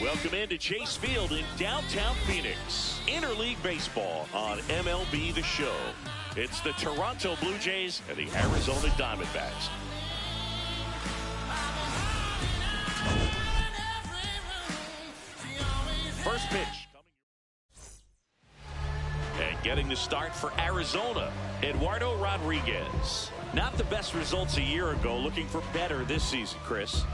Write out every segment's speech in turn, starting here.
Welcome into Chase Field in downtown Phoenix. Interleague Baseball on MLB The Show. It's the Toronto Blue Jays and the Arizona Diamondbacks. First pitch. And getting the start for Arizona, Eduardo Rodriguez. Not the best results a year ago, looking for better this season, Chris.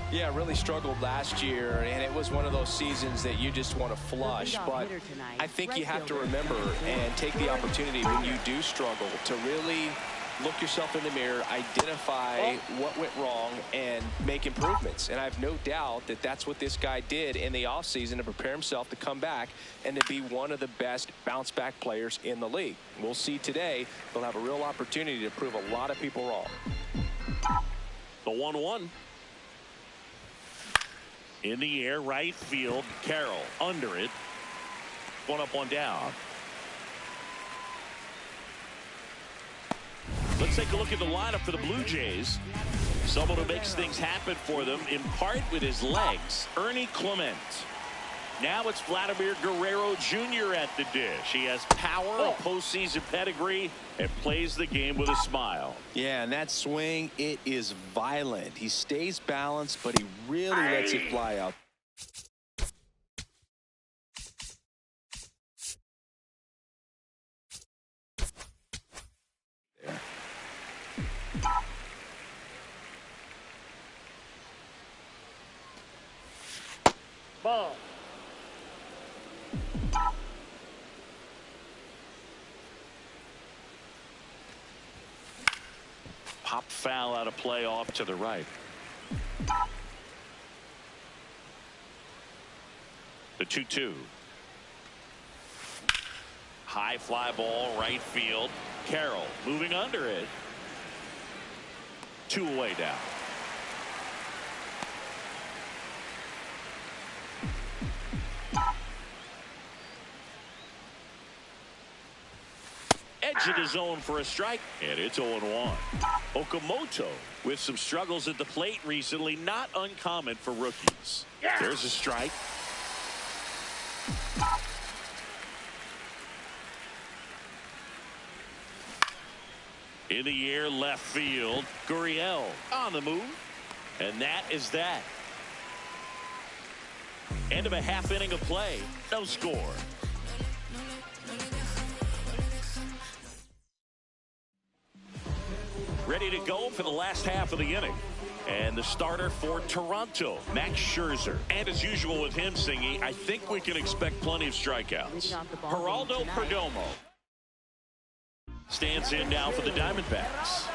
Yeah, really struggled last year, and it was one of those seasons that you just want to flush. But I think you have to remember and take the opportunity when you do struggle to really look yourself in the mirror, identify what went wrong, and make improvements. And I have no doubt that that's what this guy did in the offseason to prepare himself to come back and to be one of the best bounce-back players in the league. We'll see today. They'll have a real opportunity to prove a lot of people wrong. The 1-1. In the air, right field. Carroll under it. One up, one down. Let's take a look at the lineup for the Blue Jays. Someone who makes things happen for them, in part with his legs, Ernie Clement. Now it's Vladimir Guerrero Jr. at the dish. He has power, a postseason pedigree, and plays the game with a smile. Yeah, and that swing, it is violent. He stays balanced, but he really lets it fly out. There. Ball. Pop foul out of play off to the right. The 2-2. High fly ball, right field. Carroll moving under it. 2 away down. Edge of the zone for a strike, and it's 0-1. Okamoto with some struggles at the plate recently, not uncommon for rookies. There's a strike. In the air, left field. Gurriel on the move, and that is that. End of a half inning of play. No score. Ready to go for the last half of the inning. And the starter for Toronto, Max Scherzer. And as usual with him singing, I think we can expect plenty of strikeouts. Geraldo Perdomo stands in now for the Diamondbacks.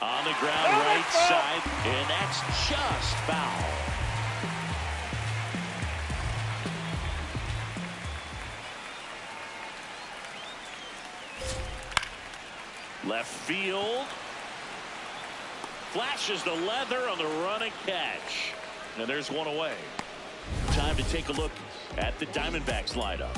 On the ground right side, and that's just foul. Left field. Flashes the leather on the running catch. And there's one away. Time to take a look at the Diamondbacks lineup.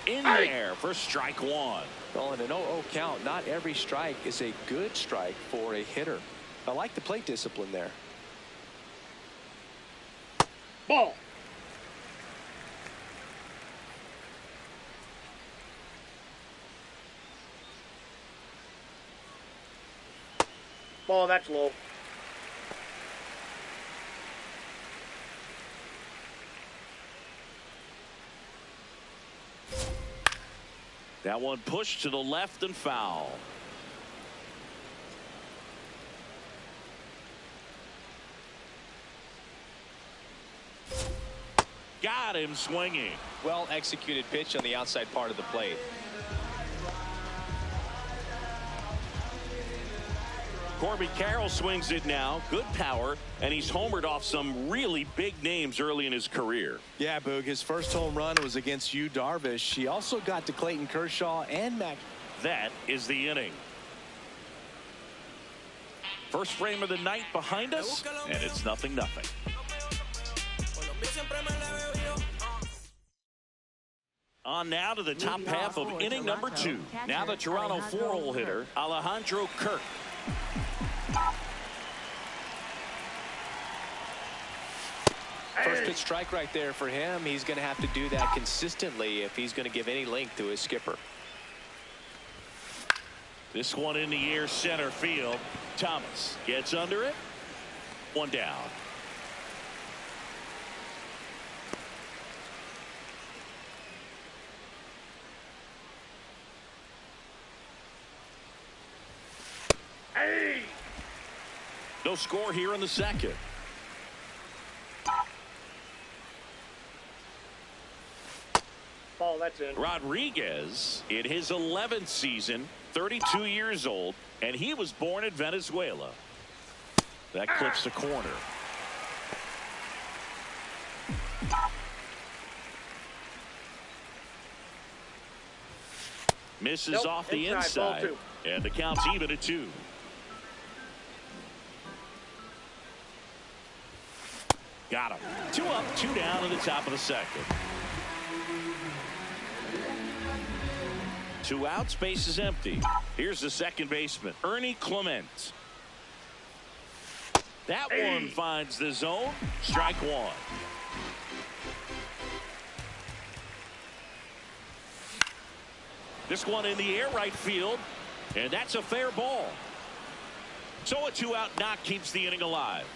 In there for strike one. Well, in an 0-0 count, not every strike is a good strike for a hitter. I like the plate discipline there. Ball. Ball, that's low. That one pushed to the left and foul. Got him swinging. Well executed pitch on the outside part of the plate. Corbin Carroll swings it now. Good power, and he's homered off some really big names early in his career. Yeah, Boog, his first home run was against Yu Darvish. He also got to Clayton Kershaw and Mac. That is the inning. First frame of the night behind us, and it's 0-0. On now to the top half of inning number 2. Now the Toronto 4-hole hitter, Alejandro Kirk. First pitch strike right there for him. He's going to have to do that consistently if he's going to give any length to his skipper. This one in the air, center field. Thomas gets under it. One down. Hey! No score here in the second. Ball, that's in. Rodriguez in his 11th season, 32 years old, and he was born in Venezuela. That clips the corner. Misses off the inside, and the count's even at 2. Got him. 2 up, 2 down in the top of the second. 2 outs, base is empty. Here's the second baseman, Ernie Clement. That one finds the zone. Strike 1. This one in the air, right field, and that's a fair ball. So a 2-out knock keeps the inning alive.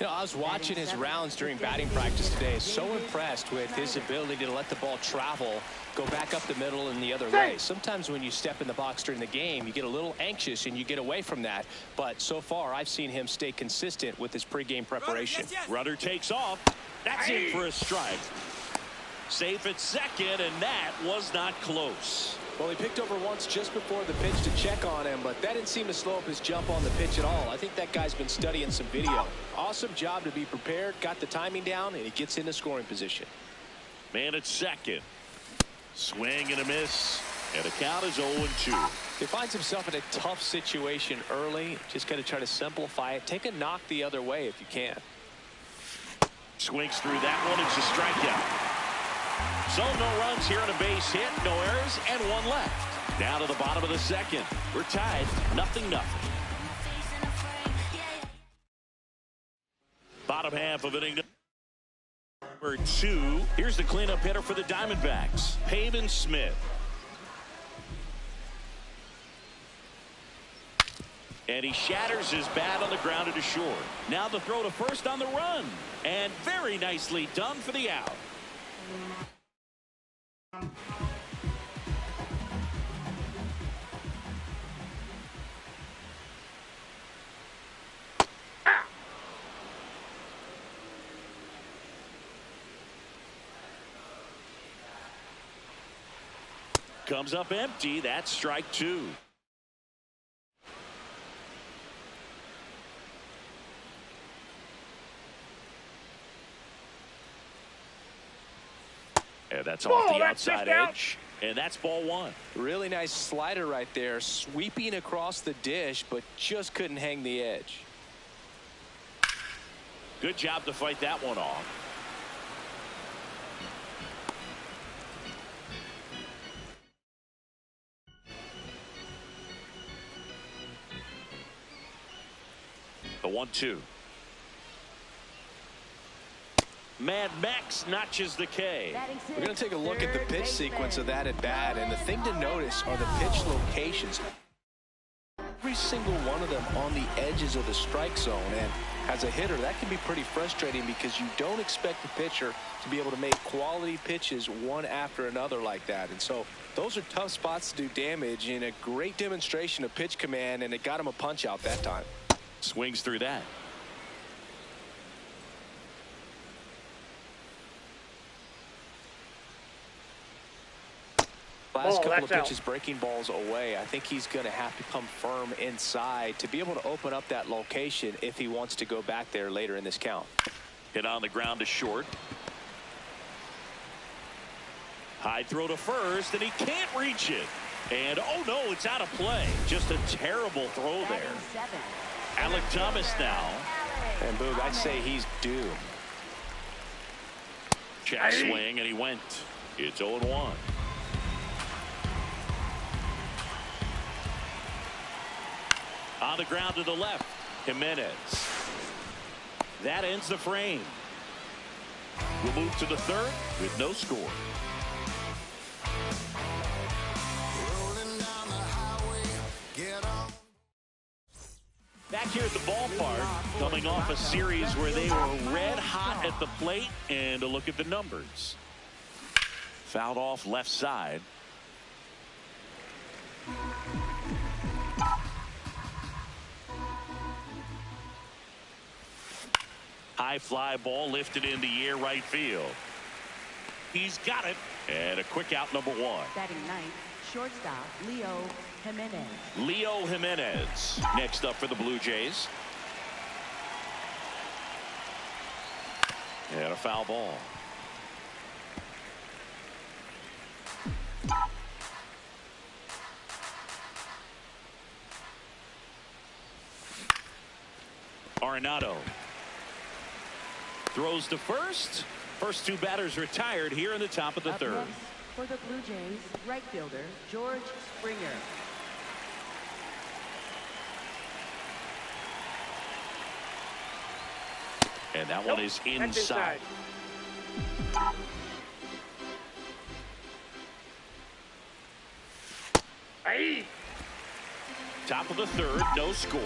You know, I was watching his rounds during batting practice today. So impressed with his ability to let the ball travel, go back up the middle and the other way. Sometimes when you step in the box during the game, you get a little anxious and you get away from that. But so far, I've seen him stay consistent with his pregame preparation. Runner takes off. That's in for a strike. Safe at second, and that was not close. Well, he picked over once just before the pitch to check on him, but that didn't seem to slow up his jump on the pitch at all. I think that guy's been studying some video. Awesome job to be prepared, got the timing down, and he gets into scoring position. Man at second. Swing and a miss, and the count is 0-2. He finds himself in a tough situation early. Just got to try to simplify it. Take a knock the other way if you can. Swings through that one. It's a strikeout. So no runs here on a base hit, no errors, and 1 left. Now to the bottom of the second. We're tied, 0-0. Bottom half of inning number 2. Here's the cleanup hitter for the Diamondbacks, Pavin Smith. And he shatters his bat on the ground to short. Now the throw to first on the run. And very nicely done for the out. Comes up empty. That's strike 2. And that's off the outside edge. And that's ball 1. Really nice slider right there, sweeping across the dish, but just couldn't hang the edge. Good job to fight that one off. The 1-2. Mad Max notches the K. We're going to take a look at the pitch sequence of that at bat, and the thing to notice are the pitch locations. Every single one of them on the edges of the strike zone, and as a hitter, that can be pretty frustrating because you don't expect the pitcher to be able to make quality pitches one after another like that. And so those are tough spots to do damage, and a great demonstration of pitch command, and it got him a punch out that time. Swings through that. Last couple of pitches breaking balls away. I think he's going to have to come firm inside to be able to open up that location if he wants to go back there later in this count. Hit on the ground to short. High throw to first, and he can't reach it. And oh no, it's out of play. Just a terrible throw there. Alec Thomas now. And Boog, I'd say he's due. Check swing, and he went. It's 0-1. On the ground to the left, Jimenez. That ends the frame. We'll move to the third with no score. Back here at the ballpark, coming off a series where they were red hot at the plate, and a look at the numbers. Fouled off left side. High fly ball lifted in the air right field. He's got it. And a quick out, number one. Batting ninth, shortstop Leo Jimenez. Leo Jimenez next up for the Blue Jays. And a foul ball. Arenado throws to first. First two batters retired here in the top of the third. Next, for the Blue Jays, right fielder George Springer. And that one is inside. Top of the third, no score.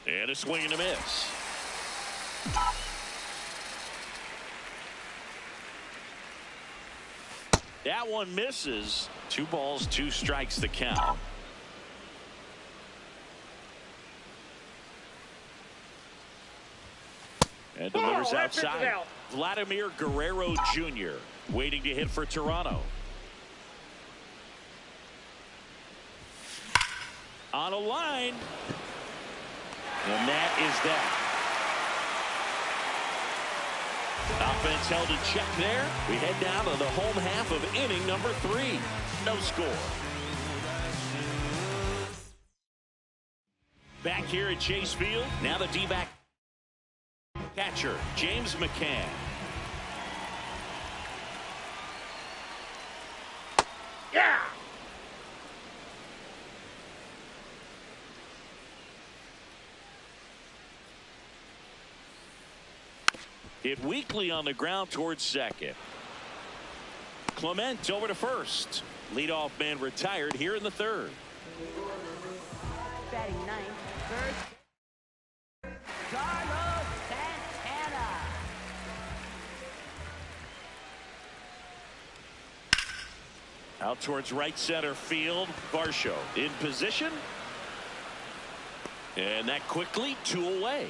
And a swing and a miss. That one misses. 2 balls, 2 strikes the count. And delivers outside. Vladimir Guerrero Jr. waiting to hit for Toronto. On a line. And that is that. Offense held in check there. We head down to the home half of inning number 3. No score. Back here at Chase Field. Now the D-back catcher, James McCann. Yeah! Hit weakly on the ground towards second. Clement over to first. Leadoff man retired here in the third. Batting ninth, third, Carlos Santana. Out towards right center field. Varsho in position. And that quickly 2 away.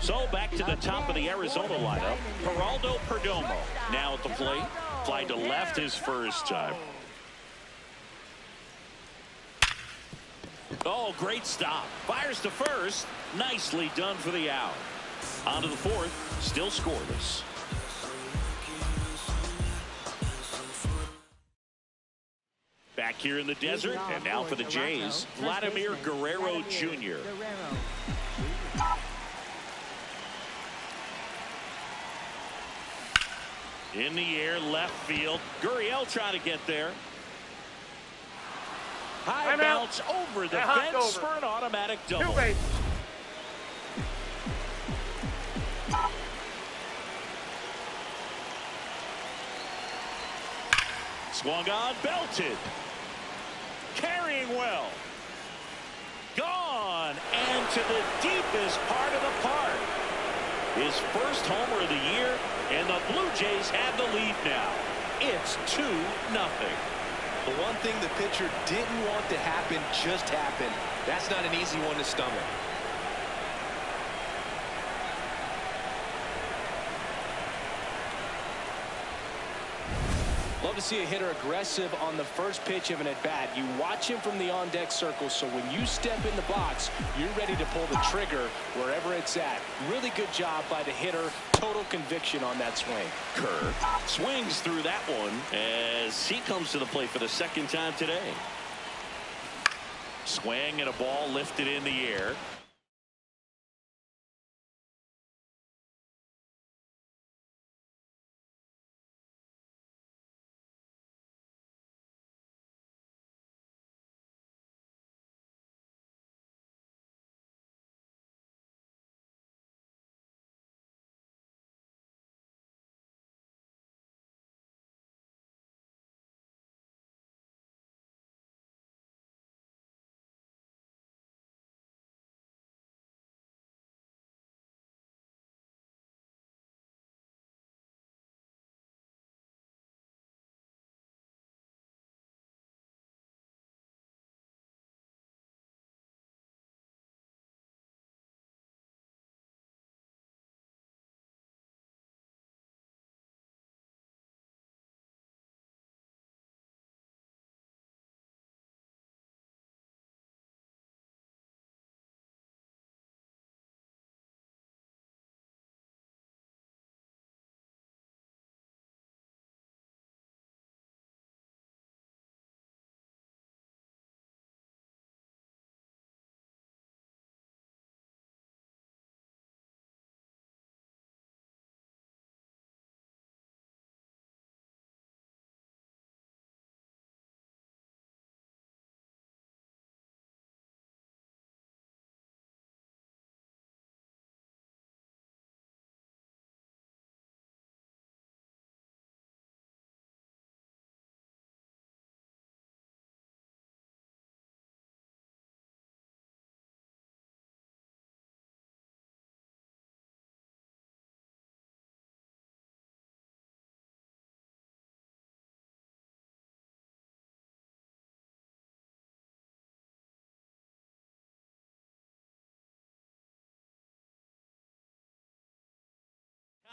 So back to the top of the Arizona lineup. Geraldo Perdomo now at the plate. Fly to left his first time. Oh, great stop. Fires to first. Nicely done for the out. On to the fourth. Still scoreless. Back here in the desert. And now for the Jays, Vladimir Guerrero Jr. In the air, left field. Gurriel trying to get there. High bounce over the fence for an automatic double. Swung on, belted. Carrying well. Gone, and to the deepest part of the park. His first homer of the year, and the Blue Jays have the lead now. It's 2-0. The one thing the pitcher didn't want to happen just happened. That's not an easy one to stomach. to see a hitter aggressive on the first pitch of an at-bat. You watch him from the on-deck circle, so when you step in the box, you're ready to pull the trigger wherever it's at. Really good job by the hitter. Total conviction on that swing. Kerr swings through that one as he comes to the plate for the second time today. Swing and a ball lifted in the air.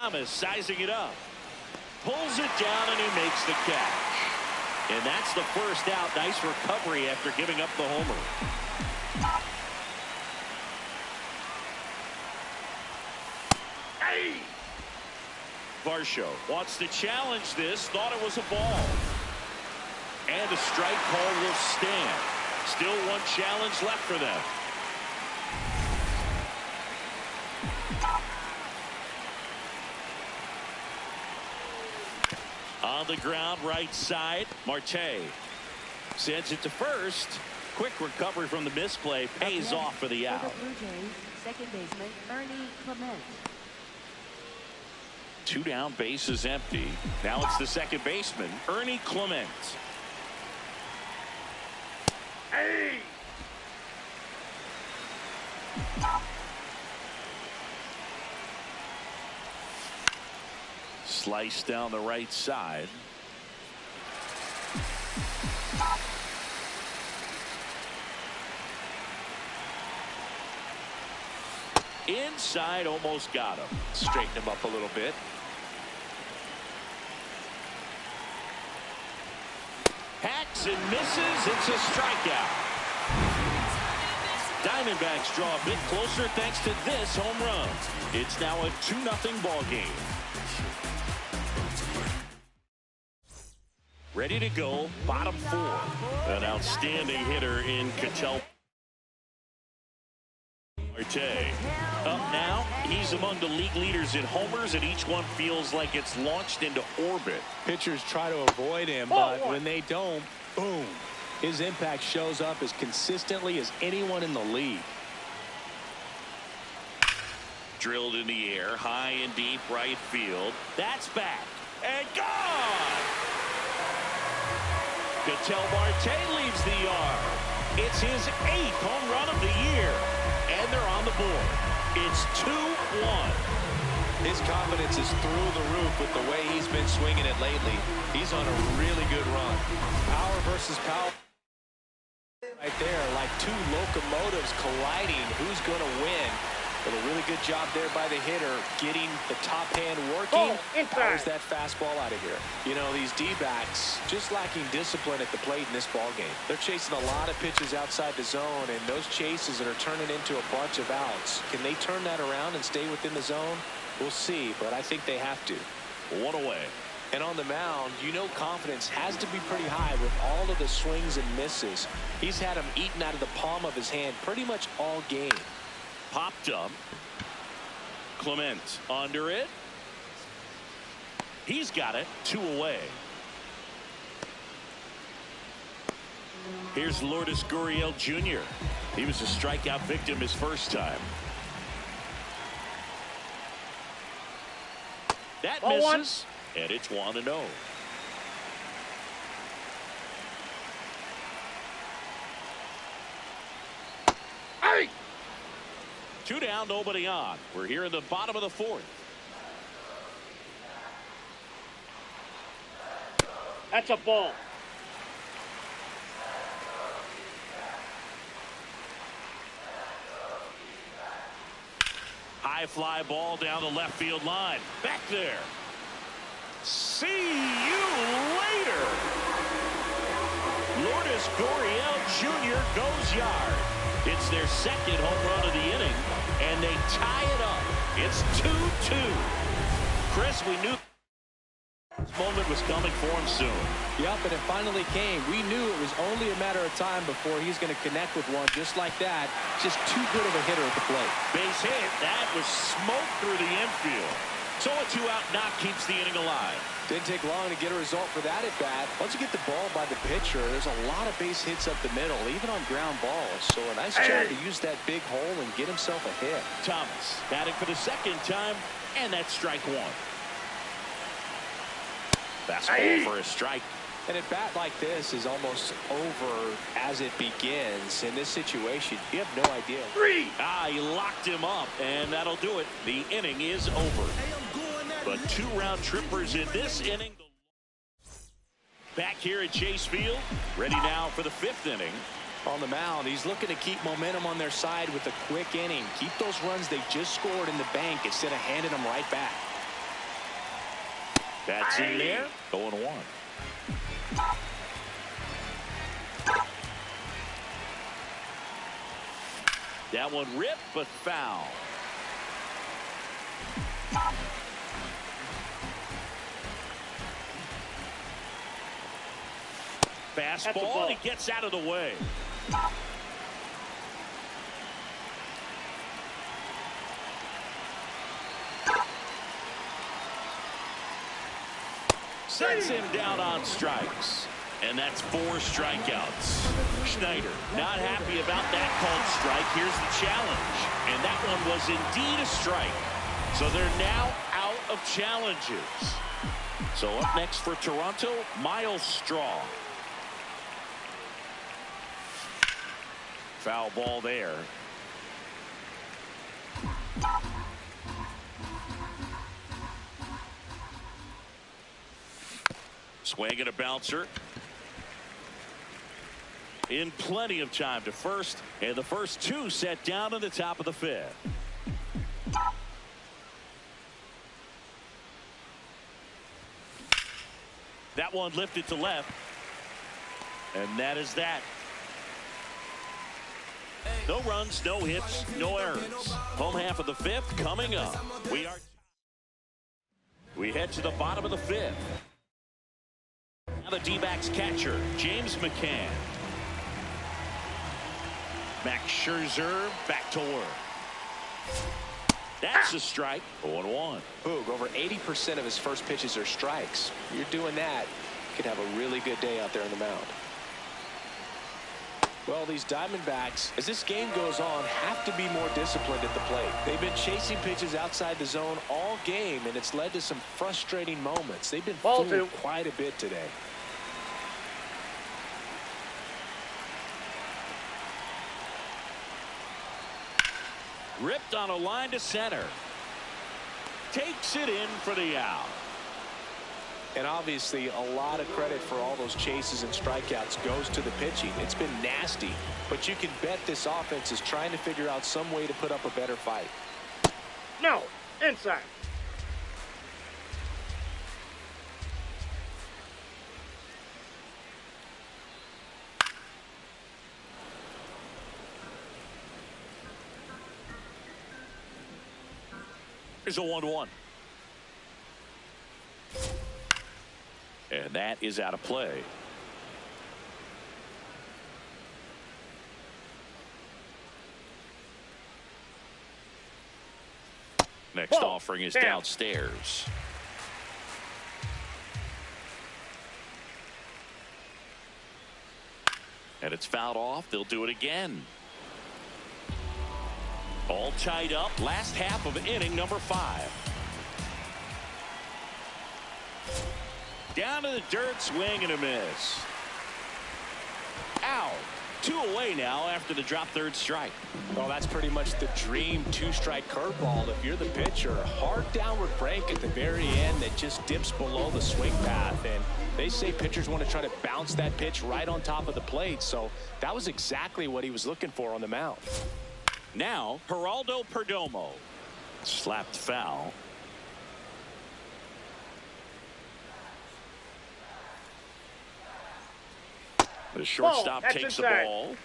Thomas sizing it up. Pulls it down and he makes the catch. And that's the first out. Nice recovery after giving up the homer. Hey! Varsho wants to challenge this. Thought it was a ball. And a strike call will stand. Still one challenge left for them. On the ground, right side. Marte sends it to first. Quick recovery from the misplay. Pays off for the out. For the Blue Jays, second baseman Ernie Clement. 2 down, bases empty. Now it's the second baseman, Ernie Clement. Hey! Slice down the right side. Inside, almost got him. Straighten him up a little bit. Hacks and misses. It's a strikeout. Diamondbacks draw a bit closer thanks to this home run. It's now a 2-0 ball game. Ready to go, bottom 4. An outstanding hitter in Ketel Marte. Up now, he's among the league leaders in homers, and each one feels like it's launched into orbit. Pitchers try to avoid him, but when they don't, boom. His impact shows up as consistently as anyone in the league. Drilled in the air, high and deep right field. That's back and gone. Ketel Marte leaves the yard. It's his 8th home run of the year, and they're on the board. It's 2-1. His confidence is through the roof with the way he's been swinging it lately. He's on a really good run. Power versus power. Right there, like 2 locomotives colliding. Who's going to win? But a really good job there by the hitter, getting the top hand working. Powers that fastball out of here. You know, these D-backs just lacking discipline at the plate in this ball game. They're chasing a lot of pitches outside the zone, and those chases that are turning into a bunch of outs. Can they turn that around and stay within the zone? We'll see, but I think they have to. One away. And on the mound, you know, confidence has to be pretty high with all of the swings and misses. He's had them eaten out of the palm of his hand pretty much all game. Popped up. Clement under it. He's got it. 2 away. Here's Lourdes Gurriel Jr. He was a strikeout victim his first time. That misses, and it's 1-0. Hey! 2 down, nobody on. We're here in the bottom of the 4th. That's a ball. High fly ball down the left field line. Back there. See you later. Lourdes Gurriel Jr. goes yard. It's their second home run of the inning, and they tie it up. It's 2-2. Chris, we knew this moment was coming for him soon. Yep, and it finally came. We knew it was only a matter of time before he's going to connect with one just like that. Just too good of a hitter at the plate. Base hit. That was smoke through the infield. So a 2-out knock keeps the inning alive. Didn't take long to get a result for that at bat. Once you get the ball by the pitcher, there's a lot of base hits up the middle, even on ground balls. So a nice job to use that big hole and get himself a hit. Thomas batting for the second time, and that's strike 1. Fastball for a strike. And a bat like this is almost over as it begins. In this situation, you have no idea. 3. He locked him up, and that'll do it. The inning is over. But 2 round trippers in this inning. Back here at Chase Field, ready now for the 5th inning. On the mound, he's looking to keep momentum on their side with a quick inning. Keep those runs they just scored in the bank instead of handing them right back. That's in there. 0-1. That one ripped, but foul. Fastball, and he gets out of the way. Sets him down on strikes. And that's 4 strikeouts. Schneider not happy about that called strike. Here's the challenge. And that one was indeed a strike. So they're now out of challenges. So up next for Toronto, Miles Straw. Foul ball there. Swing and a bouncer. In plenty of time to first, and the first 2 set down in the top of the 5th. That one lifted to left, and that is that. No runs, no hits, no errors. Home half of the 5th coming up. We head to the bottom of the 5th. Now the D-backs catcher, James McCann. Max Scherzer back to work. That's a strike. 0-1. Boog, over 80% of his first pitches are strikes. You're doing that, you could have a really good day out there on the mound. Well, these Diamondbacks, as this game goes on, have to be more disciplined at the plate. They've been chasing pitches outside the zone all game, and it's led to some frustrating moments. They've been fooled quite a bit today. Ripped on a line to center. Takes it in for the out. And obviously a lot of credit for all those chases and strikeouts goes to the pitching. It's been nasty, but you can bet this offense is trying to figure out some way to put up a better fight. No, inside. Here's a 1-1. And that is out of play. Next offering is downstairs. And it's fouled off. They'll do it again. All tied up. Last half of inning number 5. Down to the dirt, swing and a miss. Out. 2 away now after the drop third strike. Well, that's pretty much the dream 2-strike curveball. If you're the pitcher, hard downward break at the very end that just dips below the swing path. And they say pitchers want to try to bounce that pitch right on top of the plate. So that was exactly what he was looking for on the mound. Now, Geraldo Perdomo. Slapped foul. The shortstop takes the ball.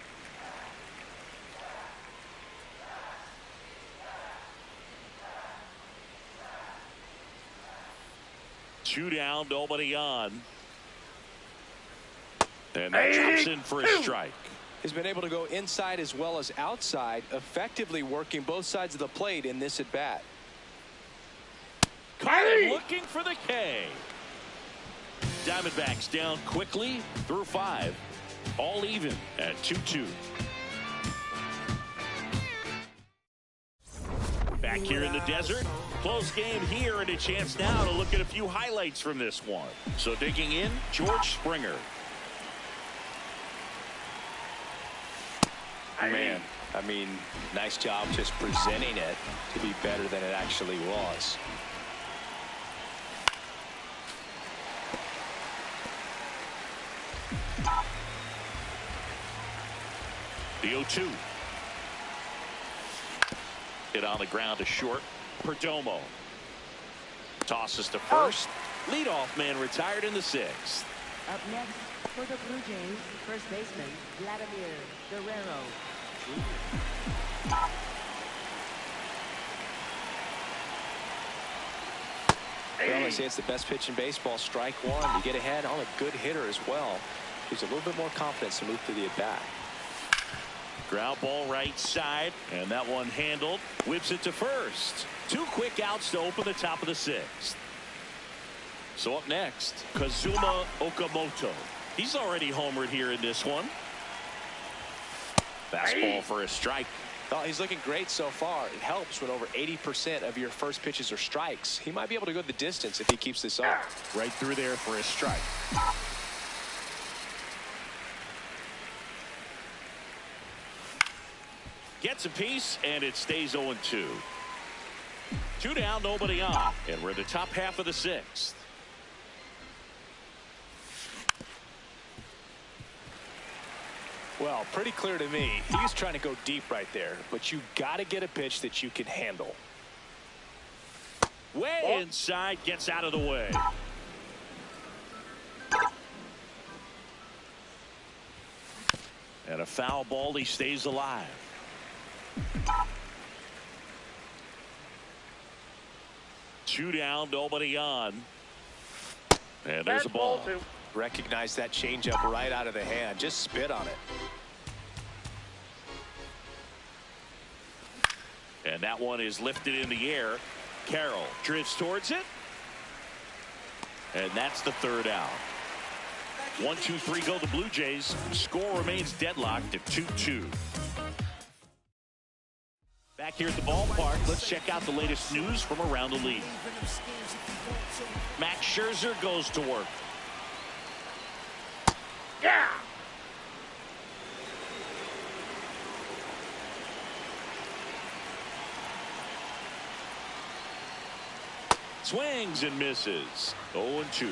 Two down, nobody on. And that drops in for a strike. He's been able to go inside as well as outside, effectively working both sides of the plate in this at bat. Carter looking for the K. Diamondbacks down quickly through 5. All even at 2-2. Back here in the desert. Close game here and a chance now to look at a few highlights from this one. So digging in, George Springer. Man, I mean, nice job just presenting it to be better than it actually was. The 0-2. Hit on the ground to short. Perdomo tosses to first. Leadoff man retired in the 6th. Up next for the Blue Jays, first baseman Vladimir Guerrero. Well, they say it's the best pitch in baseball. Strike one. You get ahead on a good hitter as well. Gives a little bit more confidence to move through the at-bat. Ground ball right side, and that one handled. Whips it to first. 2 quick outs to open the top of the 6th. So up next, Kazuma Okamoto. He's already homered here in this one. Fastball for a strike. Oh, he's looking great so far. It helps when over 80% of your first pitches are strikes. He might be able to go the distance if he keeps this up. Right through there for a strike. Gets a piece, and it stays 0-2. 2 down, nobody on. And we're in the top half of the 6th. Well, pretty clear to me. He was trying to go deep right there, but you got to get a pitch that you can handle. Way inside, gets out of the way. And a foul ball, he stays alive. Two down, nobody on. And there's a ball. Recognize that changeup right out of the hand. Just spit on it. And that one is lifted in the air. Carroll drifts towards it. And that's the 3rd out. 1-2-3 go the Blue Jays. Score remains deadlocked at 2-2. Back here at the ballpark, let's check out the latest news from around the league. Max Scherzer goes to work. Yeah. Swings and misses. 0-2.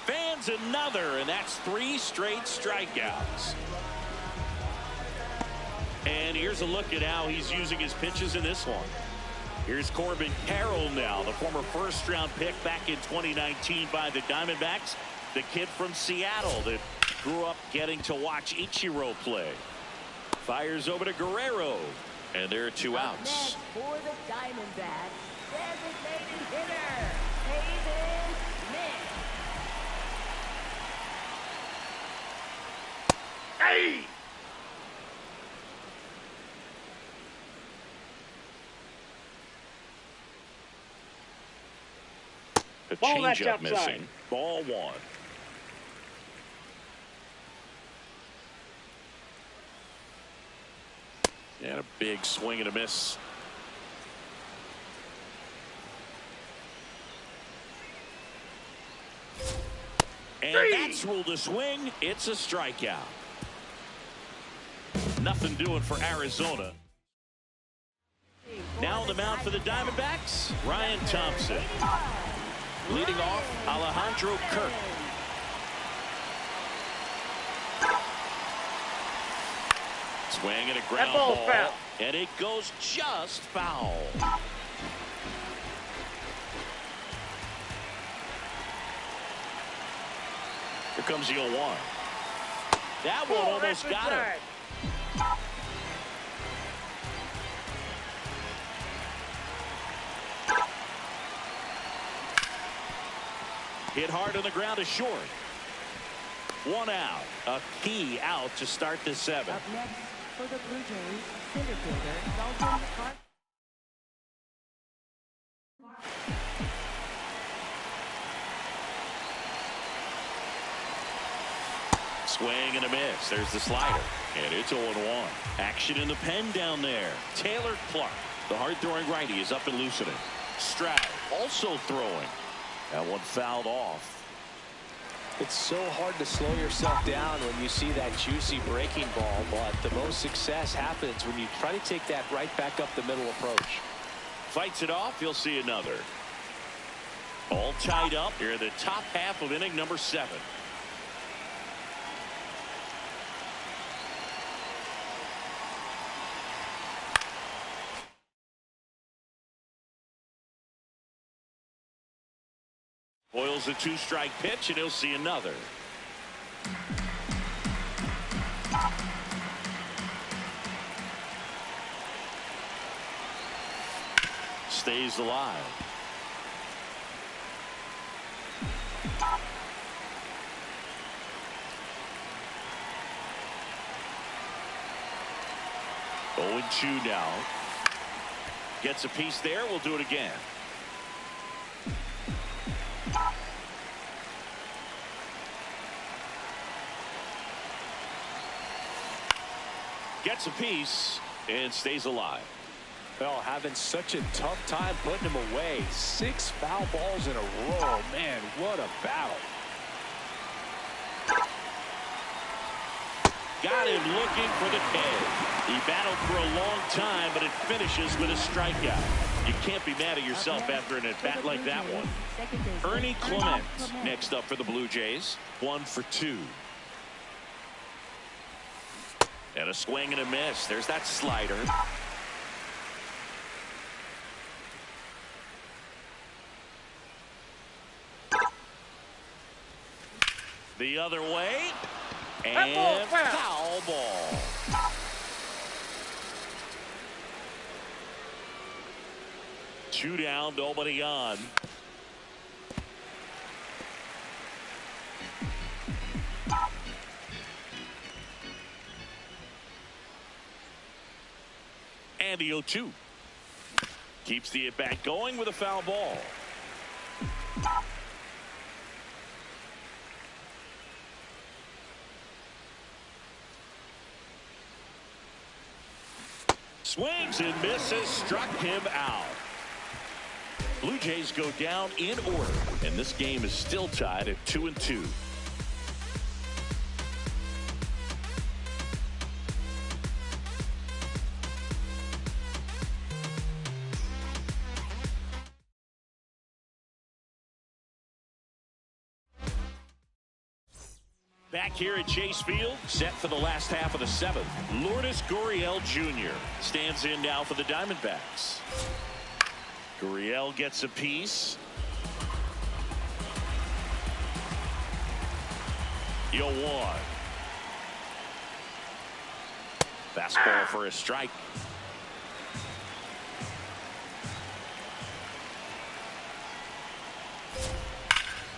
Fans lands another, and that's 3 straight strikeouts. And here's a look at how he's using his pitches in this one. Here's Corbin Carroll now, the former first-round pick back in 2019 by the Diamondbacks. The kid from Seattle that grew up getting to watch Ichiro play. Fires over to Guerrero, and there are 2 outs. For the Diamondbacks, designated hitter, David Smith. Hey! A Ball, that's changeup outside. missing. Ball 1. And a big swing and a miss. And that's ruled a swing. It's a strikeout. Nothing doing for Arizona. Now on the mound for the Diamondbacks, Ryan Thompson. Leading off, Alejandro Kirk. Swing and a ground ball, foul. and it goes just foul. Here comes the 0-1. That one almost got him. Hit hard on the ground is short. 1 out. A key out to start the 7th. Up next for the Blue Jays, center fielder Dalton Hart. Swing and a miss. There's the slider. And it's 0-1. Action in the pen down there. Taylor Clark, the hard-throwing righty, is up and loosening. Stroud also throwing. That one fouled off. It's so hard to slow yourself down when you see that juicy breaking ball, but the most success happens when you try to take that right back up the middle approach. Fights it off. You'll see another. All tied up here in the top half of inning number 7. Boyle's a 2-strike pitch, and he'll see another. Stays alive. Oh, 0-2 now. Gets a piece there. We'll do it again. Gets a piece and stays alive. Well, having such a tough time putting him away. 6 foul balls in a row. Man, what a battle. Got him looking for the K. He battled for a long time, but it finishes with a strikeout. You can't be mad at yourself after an at-bat like that one. Ernie Clement next up for the Blue Jays. 1 for 2. And a swing and a miss. There's that slider. The other way. And foul ball. Two down, nobody on. And the 0-2. Keeps the at-bat going with a foul ball. Swings and misses, struck him out. Blue Jays go down in order, and this game is still tied at 2-2. Back here at Chase Field, set for the last half of the seventh. Lourdes Gurriel Jr. stands in now for the Diamondbacks. Gurriel gets a piece. 0-1. Fastball for a strike.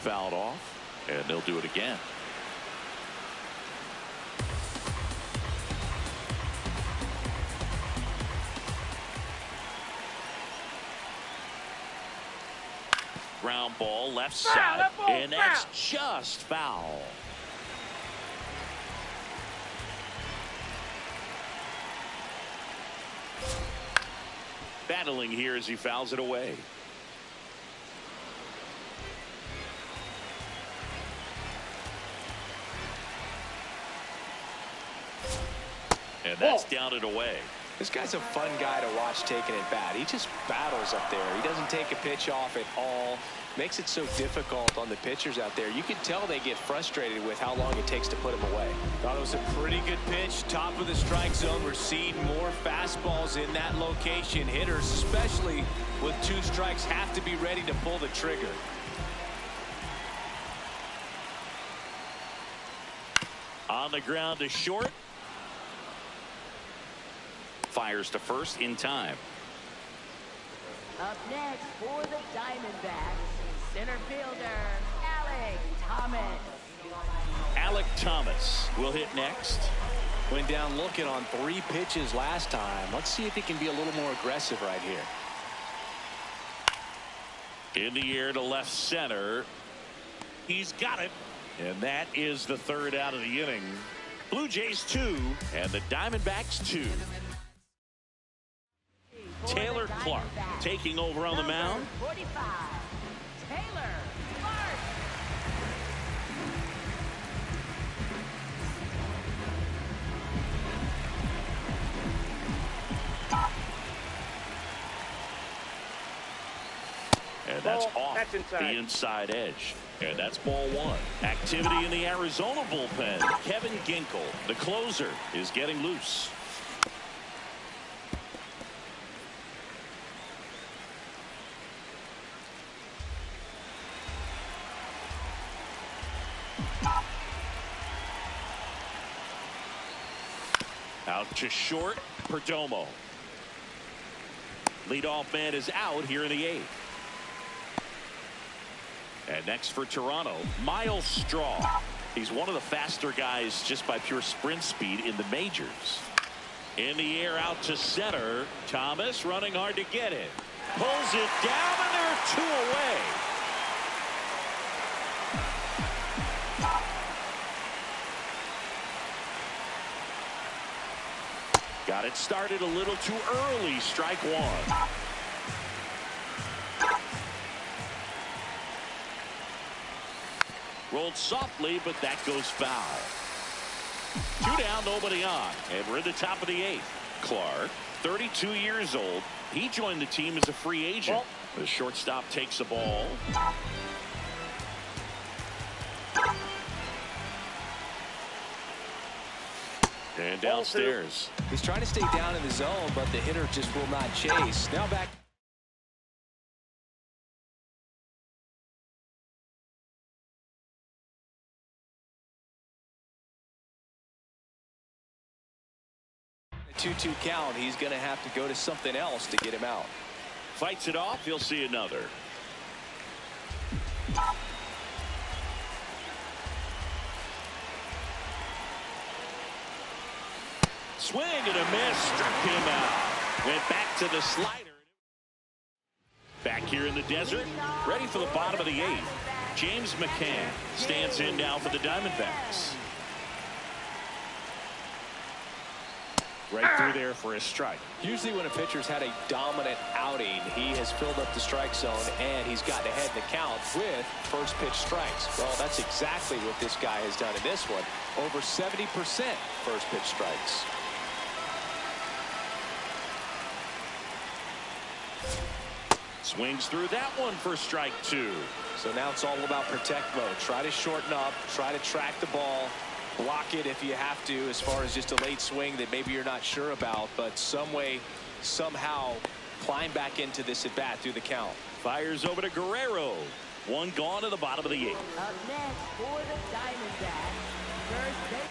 Fouled off, and they'll do it again. Ground ball left side, and that's just foul. Battling here as he fouls it away. And that's down and away. This guy's a fun guy to watch taking it bat. He just battles up there. He doesn't take a pitch off at all. Makes it so difficult on the pitchers out there. You can tell they get frustrated with how long it takes to put him away. Thought it was a pretty good pitch. Top of the strike zone. We're seeing more fastballs in that location. Hitters, especially with 2 strikes, have to be ready to pull the trigger. On the ground to short. Fires to first in time. Up next for the Diamondbacks, center fielder, Alek Thomas will hit next. Went down looking on 3 pitches last time. Let's see if he can be a little more aggressive right here. In the air to left center. He's got it. And that is the 3rd out of the inning. Blue Jays 2 and the Diamondbacks 2. Taylor Clark taking over on the mound. 45, Taylor Clark. And that's Ball, off that's inside. the inside edge. And that's ball 1. Activity in the Arizona bullpen. Kevin Ginkel, the closer, is getting loose. Out to short, Perdomo. Leadoff man is out here in the 8th. And next for Toronto, Miles Straw. He's one of the faster guys just by pure sprint speed in the majors. In the air out to center. Thomas running hard to get it. Pulls it down, and there are 2 away. Got it started a little too early. Strike 1. Rolled softly, but that goes foul. 2 down, nobody on. And we're in the top of the 8th. Clark, 32 years old. He joined the team as a free agent. The shortstop takes the ball. And downstairs. He's trying to stay down in the zone, but the hitter just will not chase. Now back. A 2-2 count. He's going to have to go to something else to get him out. Fights it off. He'll see another. Swing and a miss. Struck him out. Went back to the slider. Back here in the desert. Ready for the bottom of the 8th. James McCann stands in now for the Diamondbacks. Right through there for a strike. Usually when a pitcher's had a dominant outing, he has filled up the strike zone and he's gotten ahead in the count with first pitch strikes. Well, that's exactly what this guy has done in this one. Over 70% first pitch strikes. Swings through that one for strike 2. So now it's all about protect mode. Try to shorten up, try to track the ball, block it if you have to, as far as just a late swing that maybe you're not sure about, but some way, somehow climb back into this at bat through the count. Fires over to Guerrero. One gone to the bottom of the 8th. Up next for the Diamondbacks, first base,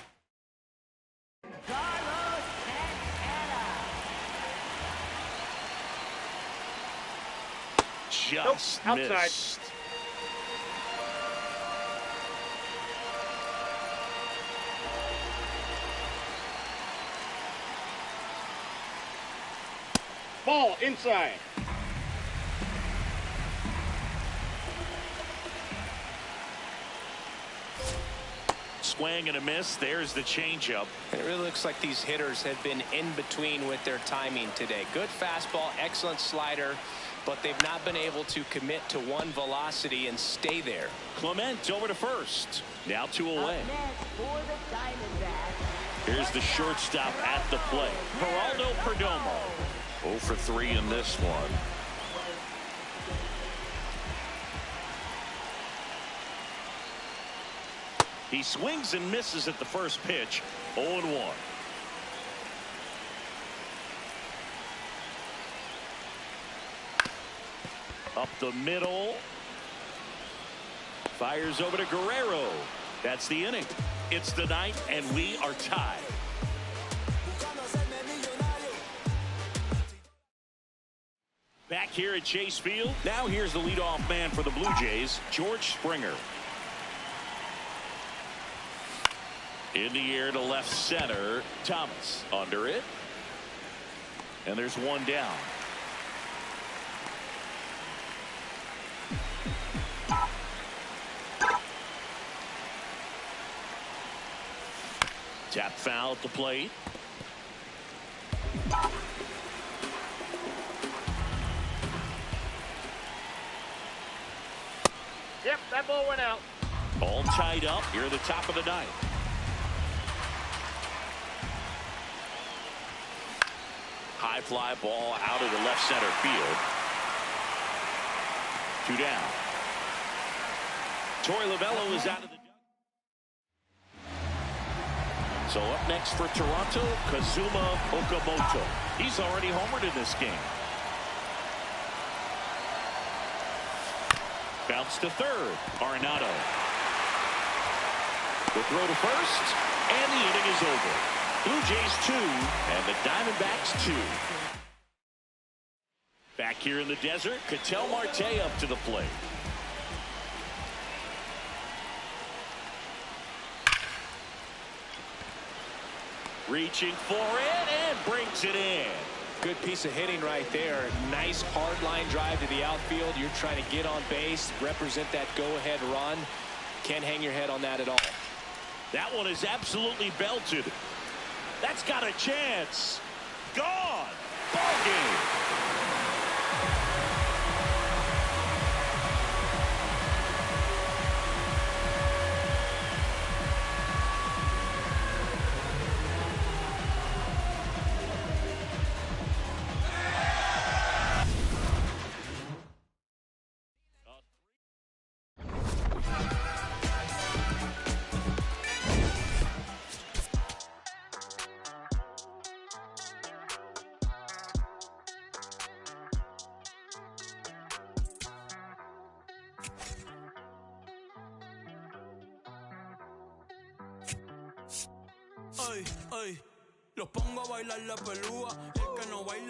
Carlos Santana. Just Nope, outside. missed. Ball inside. Swing and a miss. There's the changeup. It really looks like these hitters have been in between with their timing today. Good fastball, excellent slider, but they've not been able to commit to one velocity and stay there. Clement over to first. Now 2 away. Up next for the Diamondbacks. Here's the shortstop at the plate. Geraldo Perdomo. 0 for 3 in this one. He swings and misses at the first pitch. 0-1. Up the middle. Fires over to Guerrero. That's the inning. It's the 9th, and we are tied. Back here at Chase Field. Now here's the leadoff man for the Blue Jays, George Springer. In the air to left center. Thomas under it. And there's one down. Tap foul at the plate. Yep, that ball went out. All tied up here at the top of the 9th. High fly ball out of the left center field. 2 down. Torey Lovullo is out of the. So up next for Toronto, Kazuma Okamoto. He's already homered in this game. Bounce to third. Arenado. The throw to first, and the inning is over. Blue Jays 2 and the Diamondbacks 2. Back here in the desert, Ketel Marte up to the plate. Reaching for it and brings it in. Good piece of hitting right there. Nice hard line drive to the outfield. You're trying to get on base, represent that go-ahead run. Can't hang your head on that at all. That one is absolutely belted. That's got a chance. Gone. Ball game. Ay, ay, los pongo a bailar la pelúa. El que no baile